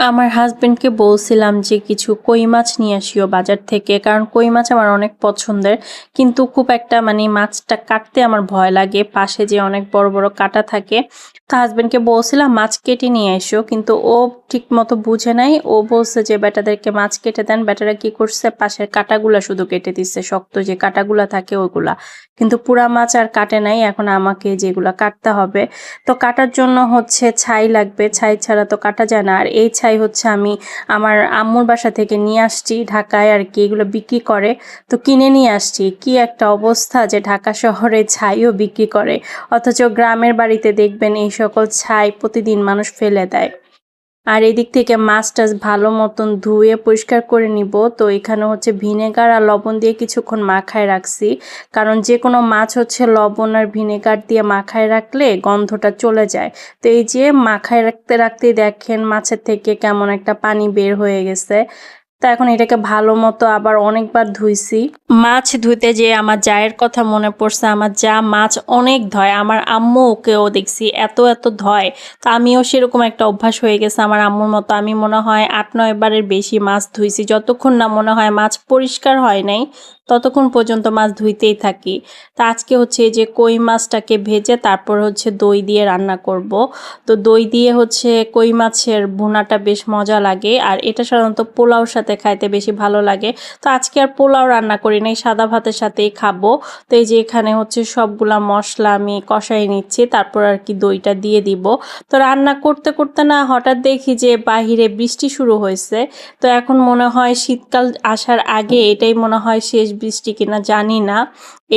আমার হাসবেন্ডকে বলছিলাম যে কিছু কই মাছ নিয়ে আসিও বাজার থেকে, কারণ কই মাছ আমার অনেক পছন্দের। কিন্তু খুব একটা মাছটা কাটতে আমার ভয় লাগে, পাশে যে অনেক বড় বড় কাঁটা থাকে। তো হাসবেন্ডকে বলছিলাম মাছ কেটে নিয়ে এসো, কিন্তু ও ঠিক মতো বুঝে নাই। ও বলছে যে বেটাদেরকে মাছ কেটে দেন। বেটারা কি করছে, পাশের কাঁটাগুলা শুধু কেটে দিচ্ছে, শক্ত যে কাঁটাগুলা থাকে ওইগুলা, কিন্তু পুরা মাছ আর কাটে নাই। এখন আমাকে যেগুলা কাটতে হবে। তো কাটার জন্য হচ্ছে ছাই লাগবে, ছাই ছাড়া তো কাটা যায় না। আর এই ছাই হচ্ছে আমি আমার আম্মুর বাসা থেকে নিয়ে আসছি, ঢাকায় আর কি এগুলো বিক্রি করে। তো কিনে নিয়ে আসছি। কি একটা অবস্থা যে ঢাকা শহরে ছাইও বিক্রি করে, অথচ গ্রামের বাড়িতে দেখবেন এই সকল ছাই প্রতিদিন মানুষ ফেলে দেয়। আর এদিক থেকে মাছ টাছ ভালো মতন ধুয়ে পরিষ্কার করে নিব। তো এখানে হচ্ছে ভিনেগার আর লবণ দিয়ে কিছুক্ষণ মাখায় রাখছি, কারণ যে কোনো মাছ হচ্ছে লবণ আর ভিনেগার দিয়ে মাখায় রাখলে গন্ধটা চলে যায়। তো এই যে মাখায় রাখতে রাখতে দেখেন মাছের থেকে কেমন একটা পানি বের হয়ে গেছে। তো এখন এটাকে ভালো মতো আবার অনেকবার ধুইছি। মাছ ধুইতে যে আমার জায়ের কথা মনে পড়ছে। আমার যা মাছ অনেক ধয়, আমার আম্মু ওকেও দেখছি এত এত ধয়। তো আমিও সেরকম একটা অভ্যাস হয়ে গেছে আমার আম্মুর মতো। আমি মনে হয় ৮-৯ বারের বেশি মাছ ধুইছি, যতক্ষণ না মনে হয় মাছ পরিষ্কার হয় নাই ততক্ষণ পর্যন্ত মাছ ধুইতেই থাকি। তা আজকে হচ্ছে এই যে কই মাছটাকে ভেজে তারপর হচ্ছে দই দিয়ে রান্না করব। তো দই দিয়ে হচ্ছে কই মাছের ভুনাটা বেশ মজা লাগে, আর এটা সাধারণত পোলাওর সাথে খাইতে বেশি ভালো লাগে। তো আজকে আর পোলাও রান্না করি নাই, সাদা ভাতের সাথেই খাবো। তো এই যে এখানে হচ্ছে সবগুলা মশলা আমি কষাই নিচ্ছি, তারপর আর কি দইটা দিয়ে দিব। তো রান্না করতে করতে না হঠাৎ দেখি যে বাহিরে বৃষ্টি শুরু হয়েছে। তো এখন মনে হয় শীতকাল আসার আগে এটাই মনে হয় শেষ বৃষ্টি কিনা জানি না।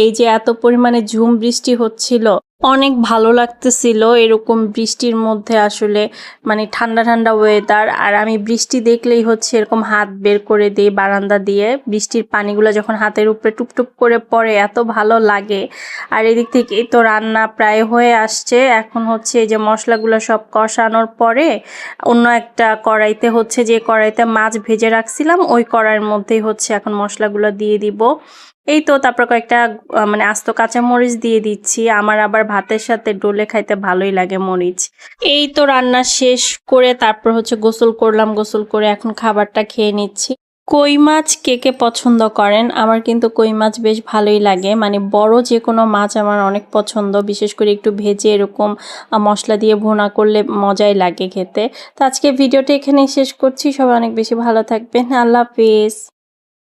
এই যে এত পরিমাণে ঝুম বৃষ্টি হচ্ছিল, অনেক ভালো লাগতেছিল এরকম বৃষ্টির মধ্যে। আসলে ঠান্ডা ঠান্ডা ওয়েদার। আর আমি বৃষ্টি দেখলেই হচ্ছে এরকম হাত বের করে দিই বারান্দা দিয়ে, বৃষ্টির পানিগুলো যখন হাতের উপরে টুপটুপ করে পড়ে এত ভালো লাগে। আর এদিক থেকে তো রান্না প্রায় হয়ে আসছে। এখন হচ্ছে এই যে মশলাগুলো সব কষানোর পরে অন্য একটা কড়াইতে হচ্ছে, যে কড়াইতে মাছ ভেজে রাখছিলাম ওই কড়াইয়ের মধ্যেই হচ্ছে এখন মশলাগুলো দিয়ে দিব। এই তো তারপর কয়েকটা আস্ত কাঁচা মরিচ দিয়ে দিচ্ছি। আমার আবার ভাতের সাথে ডলে খাইতে ভালোই লাগে মরিচ। এই তো রান্না শেষ করে তারপর হচ্ছে গোসল করলাম, গোসল করে এখন খাবারটা খেয়ে নিচ্ছি। কই মাছ কে কে পছন্দ করেন? আমার কিন্তু কই মাছ বেশ ভালোই লাগে, বড় যে কোনো মাছ আমার অনেক পছন্দ, বিশেষ করে একটু ভেজে এরকম মশলা দিয়ে ভুনা করলে মজাই লাগে খেতে। তো আজকে ভিডিওটা এখানেই শেষ করছি। সবাই অনেক বেশি ভালো থাকবেন। আল্লাহ হাফেজ।